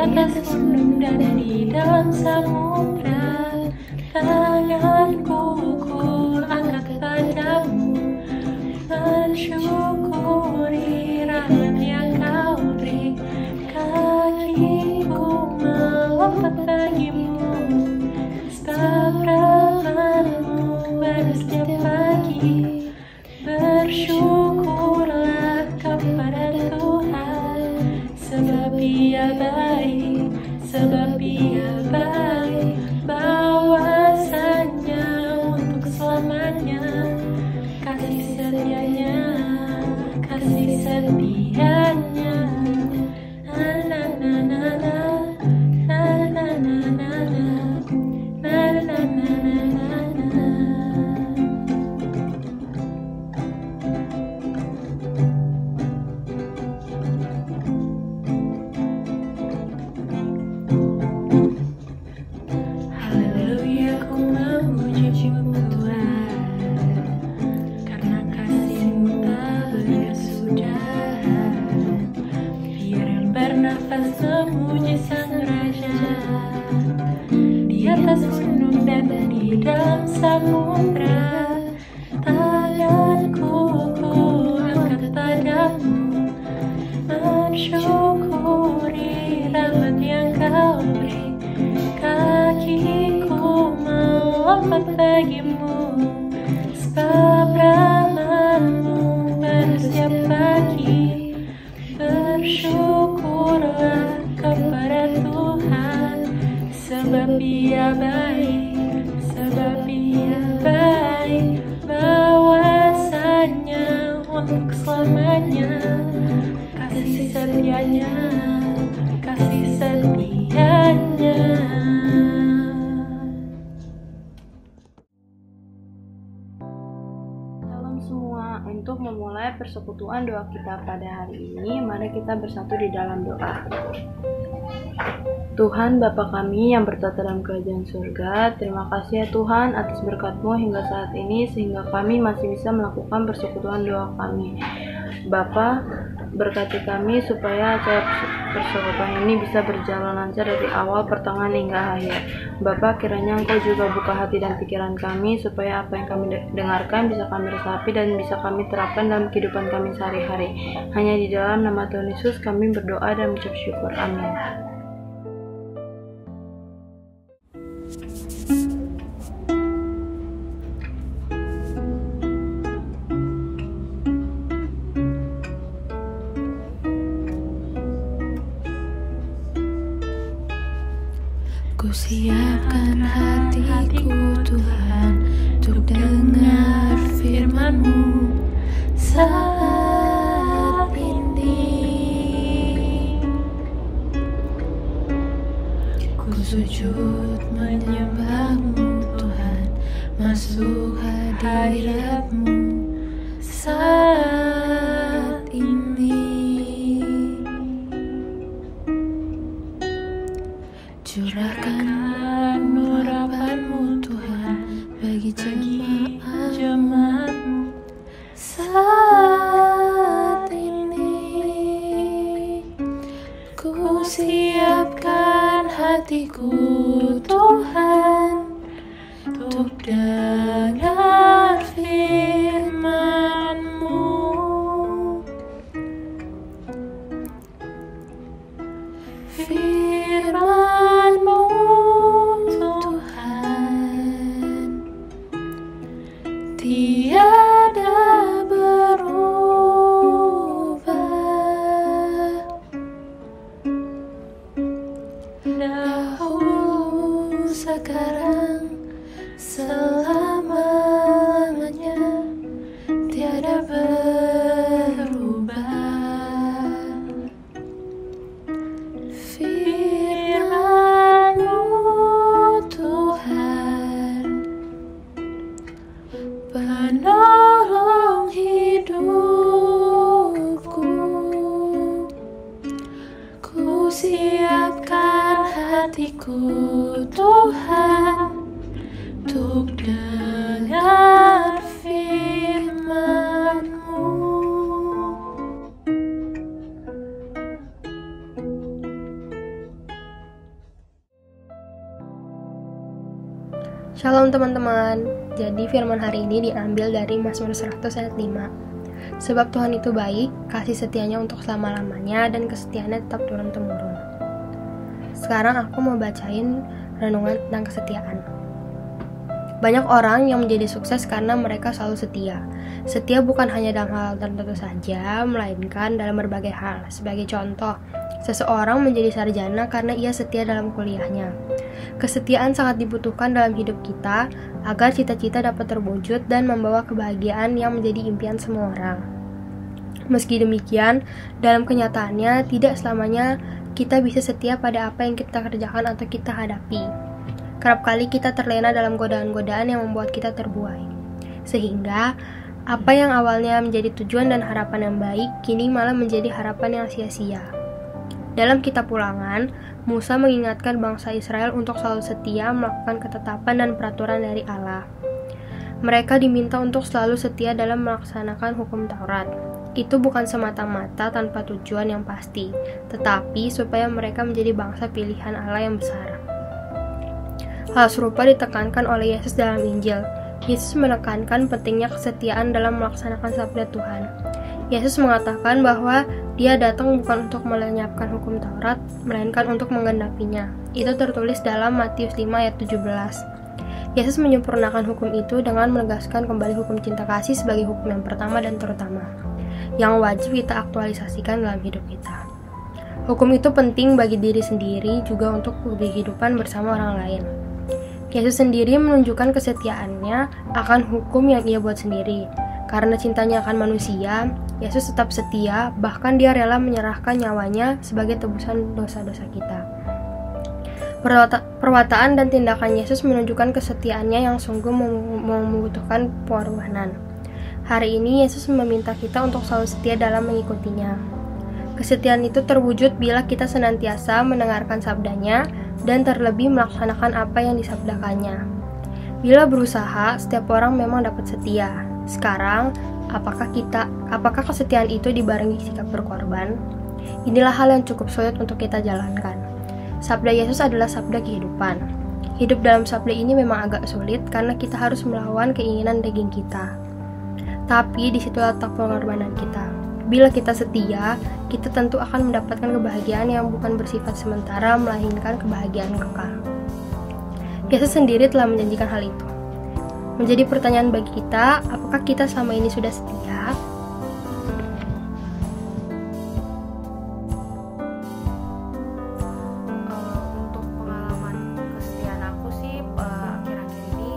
atas gunung dan di dalam samudra. Tanganku ku angkat padamu, mensyukuri rahmat yang kau beri. Kakiku melompat bagimu, sebab rahmat-Mu baru setiap pagi. Bersyukurlah kepada Tuhan, sebab Ia baik, sebab Ia baik. Bahwasanya untuk selamanya kasih setianya, kasih setianya. Na na na na na na na na na na na na na na. Haleluya, ku memuji-Mu Tuhan, karena kasih-Mu tak berkesudahan. Biar bernafas memuji Sang Raja, di atas gunung dan di dalam samudra. Tanganku ku angkat padamu, mensyukuri rahmat yang kau beri. Kakiku melompat bagimu, sebab rahmat-Mu baru setiap pagi. Bersyukurlah kepada Tuhan, sebab Ia baik, sebab Ia baik. Bahwasanya untuk selamanya kasih setianya, kasih setianya. Salam semua. Untuk memulai persekutuan doa kita pada hari ini, mari kita bersatu di dalam doa. Tuhan Bapa kami yang bertata dalam kerajaan surga, terima kasih ya Tuhan atas berkat-Mu hingga saat ini sehingga kami masih bisa melakukan persekutuan doa kami. Bapa, berkati kami supaya acara persekutuan ini bisa berjalan lancar dari awal, pertengahan hingga akhir. Bapa, kiranya Engkau juga buka hati dan pikiran kami supaya apa yang kami dengarkan bisa kami resapi dan bisa kami terapkan dalam kehidupan kami sehari-hari. Hanya di dalam nama Tuhan Yesus kami berdoa dan mengucap syukur. Amin. Ku siapkan hatiku Tuhan untuk dengar firman-Mu saat ini. Ku sujud menyembah-Mu Tuhan, masuk hadirat-Mu saat ini. Curahkan urapan-Mu Tuhan bagi jemaat-Mu saat ini. Ku siapkan hatiku Tuhan untuk dengar firman-Mu. Firman-Mu Tuhan tiada berubah, dahulu, sekarang, selama-lamanya tiada berubah. Firman-Mu Tuhan, penolong hidupku. Ku siapkan hatiku Tuhan untuk dengar firman-Mu. Shalom teman-teman. Jadi firman hari ini diambil dari Mazmur 100 ayat 5. Sebab Tuhan itu baik, kasih setianya untuk selama-lamanya, dan kesetiaannya tetap turun-temurun. Sekarang aku mau bacain renungan tentang kesetiaan. Banyak orang yang menjadi sukses karena mereka selalu setia. Setia bukan hanya dalam hal tertentu saja, melainkan dalam berbagai hal. Sebagai contoh, seseorang menjadi sarjana karena ia setia dalam kuliahnya. Kesetiaan sangat dibutuhkan dalam hidup kita agar cita-cita dapat terwujud dan membawa kebahagiaan yang menjadi impian semua orang. Meski demikian, dalam kenyataannya tidak selamanya kita bisa setia pada apa yang kita kerjakan atau kita hadapi. Kerap kali kita terlena dalam godaan-godaan yang membuat kita terbuai. Sehingga, apa yang awalnya menjadi tujuan dan harapan yang baik, kini malah menjadi harapan yang sia-sia. Dalam kitab Ulangan, Musa mengingatkan bangsa Israel untuk selalu setia melakukan ketetapan dan peraturan dari Allah. Mereka diminta untuk selalu setia dalam melaksanakan hukum Taurat. Itu bukan semata-mata tanpa tujuan yang pasti, tetapi supaya mereka menjadi bangsa pilihan Allah yang besar. Hal serupa ditekankan oleh Yesus dalam Injil. Yesus menekankan pentingnya kesetiaan dalam melaksanakan sabda Tuhan. Yesus mengatakan bahwa Dia datang bukan untuk melenyapkan hukum Taurat, melainkan untuk menggenapinya. Itu tertulis dalam Matius 5 ayat 17. Yesus menyempurnakan hukum itu dengan menegaskan kembali hukum cinta kasih sebagai hukum yang pertama dan terutama, yang wajib kita aktualisasikan dalam hidup kita. Hukum itu penting bagi diri sendiri, juga untuk kehidupan bersama orang lain. Yesus sendiri menunjukkan kesetiaannya akan hukum yang Ia buat sendiri. Karena cintanya akan manusia, Yesus tetap setia, bahkan Dia rela menyerahkan nyawanya sebagai tebusan dosa-dosa kita. Perwataan dan tindakan Yesus menunjukkan kesetiaannya yang sungguh membutuhkan pengorbanan. Hari ini Yesus meminta kita untuk selalu setia dalam mengikutinya. Kesetiaan itu terwujud bila kita senantiasa mendengarkan sabdanya dan terlebih melaksanakan apa yang disabdakannya. Bila berusaha, setiap orang memang dapat setia. Sekarang, apakah kesetiaan itu dibarengi sikap berkorban? Inilah hal yang cukup sulit untuk kita jalankan. Sabda Yesus adalah sabda kehidupan. Hidup dalam sabda ini memang agak sulit karena kita harus melawan keinginan daging kita. Tapi disitulah letak pengorbanan kita. Bila kita setia, kita tentu akan mendapatkan kebahagiaan yang bukan bersifat sementara, melainkan kebahagiaan kekal. Yesus sendiri telah menjanjikan hal itu. Menjadi pertanyaan bagi kita, apakah kita selama ini sudah setia? Untuk pengalaman kesetiaan aku sih, akhir-akhir ini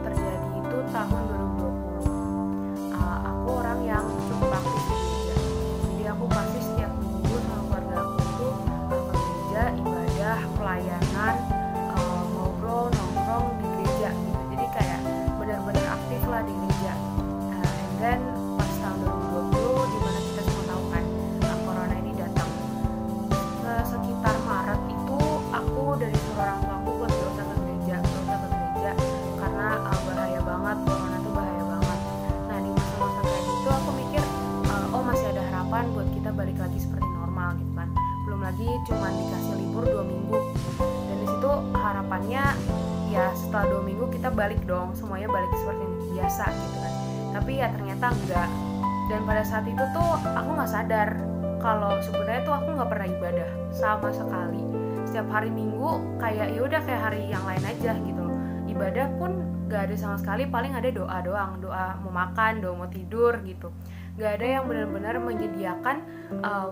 terjadi itu tahun 2020. Aku orang yang cukup aktif di gereja. Jadi aku pasti setiap minggu sama keluarga aku itu ke gereja, ibadah, pelayanan, ngobrol, nongkrong di gereja gitu. Jadi kayak benar-benar aktif lah di gereja. And then pas tahun 2020, dimana kita semua tahu kan, corona ini datang. Sekitar Maret itu aku dari seluruh orang tua aku buat gak usah ke gereja, karena bahaya banget, corona tuh bahaya banget. Nah di masa-masa kayak gitu aku mikir, oh masih ada harapan buat kita balik lagi seperti normal gitu kan. Belum lagi cuma dikasih libur 2 minggu. Dan di situ harapannya ya setelah 2 minggu kita balik dong, semuanya balik seperti biasa gitu kan. Tapi ya ternyata enggak. Dan pada saat itu tuh aku nggak sadar kalau sebenarnya tuh aku nggak pernah ibadah sama sekali. Setiap hari Minggu kayak ya udah kayak hari yang lain aja gitu loh. Ibadah pun nggak ada sama sekali, paling ada doa doang, doa mau makan, doa mau tidur gitu. Nggak ada yang benar-benar menyediakan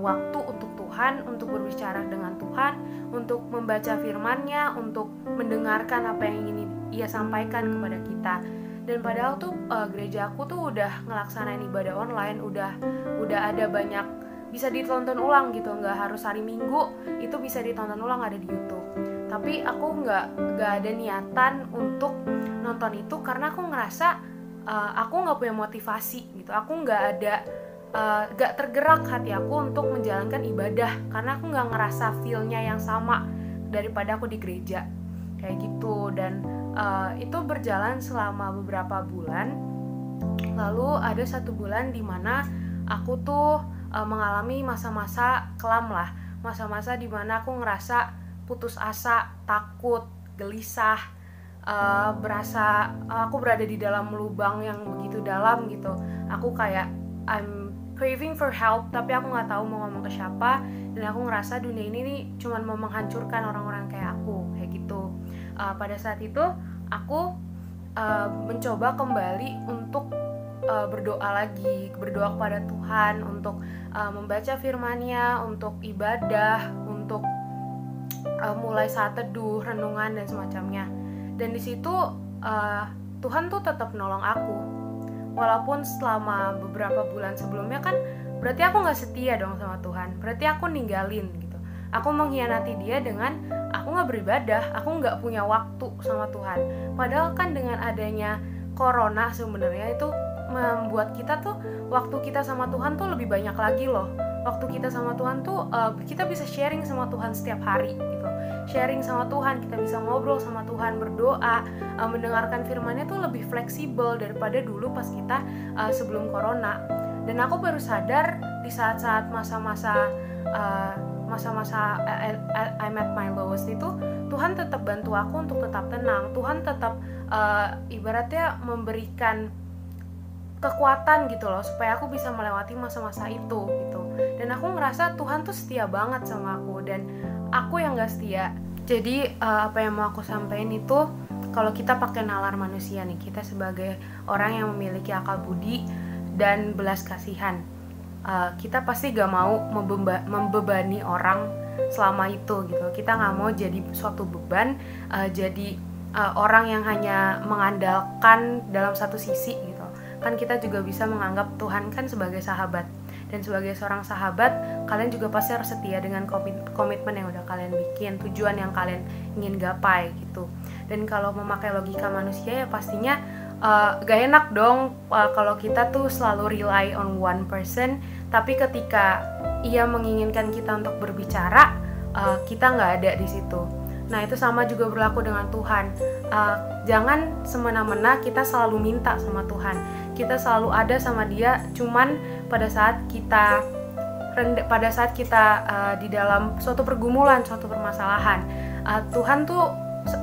waktu untuk Tuhan, untuk berbicara dengan Tuhan, untuk membaca firman-Nya, untuk mendengarkan apa yang ingin Ia sampaikan kepada kita. Dan padahal tuh gereja aku tuh udah ngelaksanain ibadah online, udah ada banyak bisa ditonton ulang gitu, nggak harus hari Minggu itu bisa ditonton ulang, ada di YouTube. Tapi aku nggak ada niatan untuk nonton itu karena aku ngerasa aku nggak punya motivasi gitu, aku nggak tergerak hati aku untuk menjalankan ibadah karena aku nggak ngerasa feel-nya yang sama daripada aku di gereja kayak gitu. Dan itu berjalan selama beberapa bulan. Lalu ada 1 bulan dimana aku tuh mengalami masa-masa kelam lah, masa-masa dimana aku ngerasa putus asa, takut, gelisah, berasa aku berada di dalam lubang yang begitu dalam gitu. Aku kayak I'm craving for help, tapi aku nggak tahu mau ngomong ke siapa, dan aku ngerasa dunia ini nih cuman mau menghancurkan orang-orang kayak aku, kayak gitu. Pada saat itu aku mencoba kembali untuk berdoa lagi, berdoa kepada Tuhan, untuk membaca firman-Nya, untuk ibadah, untuk mulai saat teduh, renungan dan semacamnya. Dan di situ Tuhan tuh tetap nolong aku. Walaupun selama beberapa bulan sebelumnya kan berarti aku gak setia dong sama Tuhan, berarti aku ninggalin gitu. Aku mengkhianati dia dengan aku gak beribadah, aku gak punya waktu sama Tuhan. Padahal kan dengan adanya corona sebenarnya itu membuat kita tuh waktu kita sama Tuhan tuh lebih banyak lagi loh. Waktu kita sama Tuhan tuh kita bisa sharing sama Tuhan setiap hari gitu. Sharing sama Tuhan, kita bisa ngobrol sama Tuhan, berdoa, mendengarkan firman-Nya tuh lebih fleksibel daripada dulu pas kita sebelum corona. Dan aku baru sadar di saat-saat masa-masa I'm at my lowest itu, Tuhan tetap bantu aku untuk tetap tenang. Tuhan tetap ibaratnya memberikan kekuatan gitu loh, supaya aku bisa melewati masa-masa itu gitu. Dan aku ngerasa Tuhan tuh setia banget sama aku, dan aku yang gak setia. Jadi apa yang mau aku sampaikan itu, kalau kita pakai nalar manusia nih, kita sebagai orang yang memiliki akal budi dan belas kasihan, kita pasti gak mau membebani orang selama itu gitu. Kita gak mau jadi suatu beban, jadi orang yang hanya mengandalkan dalam satu sisi gitu. Kan kita juga bisa menganggap Tuhan kan sebagai sahabat. Dan sebagai seorang sahabat, kalian juga pasti harus setia dengan komitmen yang udah kalian bikin, tujuan yang kalian ingin gapai gitu. Dan kalau memakai logika manusia ya pastinya gak enak dong kalau kita tuh selalu rely on one person, tapi ketika ia menginginkan kita untuk berbicara, kita gak ada di situ. Nah itu sama juga berlaku dengan Tuhan. Jangan semena-mena kita selalu minta sama Tuhan, kita selalu ada sama Dia cuman pada saat kita di dalam suatu pergumulan, suatu permasalahan. Tuhan tuh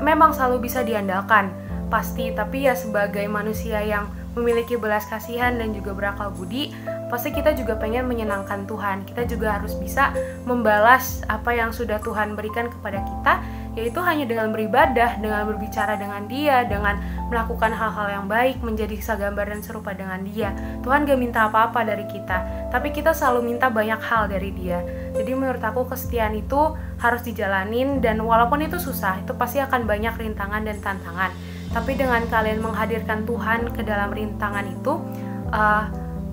memang selalu bisa diandalkan pasti, tapi ya sebagai manusia yang memiliki belas kasihan dan juga berakal budi, pasti kita juga pengen menyenangkan Tuhan. Kita juga harus bisa membalas apa yang sudah Tuhan berikan kepada kita, yaitu hanya dengan beribadah, dengan berbicara dengan Dia, dengan melakukan hal-hal yang baik, menjadi segambar dan serupa dengan Dia. Tuhan gak minta apa-apa dari kita, tapi kita selalu minta banyak hal dari Dia. Jadi menurut aku kesetiaan itu harus dijalanin, dan walaupun itu susah, itu pasti akan banyak rintangan dan tantangan. Tapi dengan kalian menghadirkan Tuhan ke dalam rintangan itu,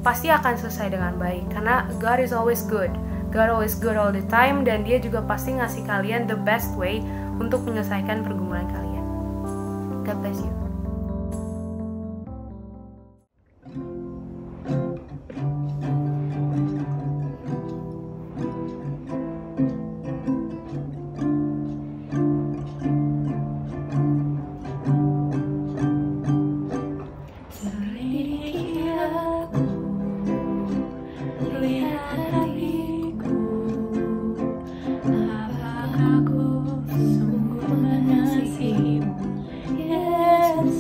pasti akan selesai dengan baik. Karena God is always good. God always good all the time, dan Dia juga pasti ngasih kalian the best way untuk menyelesaikan pergumulan kalian. God bless you. Apakah aku sungguh mengasihimu, Yesus?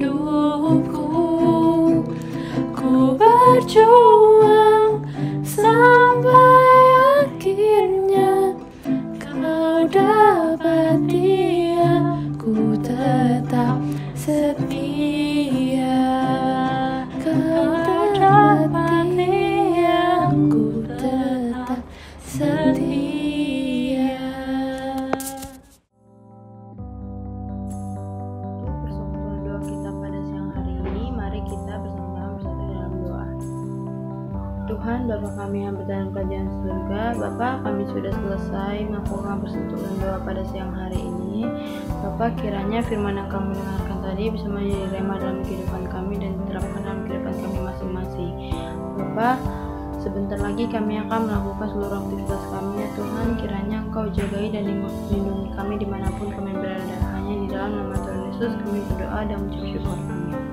hidupku. Ku berjuang sampai akhirnya kau dapat dia. Ku tetap setia. Kau dapat dia. Ku tetap setia. Untuk persekutuan doa kita pada siang hari ini, mari kita bersama-sama bersatu dalam doa. Tuhan Bapa kami yang berada dalam kerajaan surga, Bapa, kami sudah selesai melakukan persekutuan doa pada siang hari ini. Bapa, kiranya firman yang kami dengarkan tadi bisa menjadi rema dalam kehidupan kami dan diterapkan dalam kehidupan kami masing-masing. Bapa, sebentar lagi kami akan melakukan seluruh aktivitas kami, ya Tuhan. Kiranya Engkau jagai dan lindungi kami dimanapun kami berada. Hanya di dalam nama Tuhan Yesus kami berdoa dan mengucap syukur. Amin.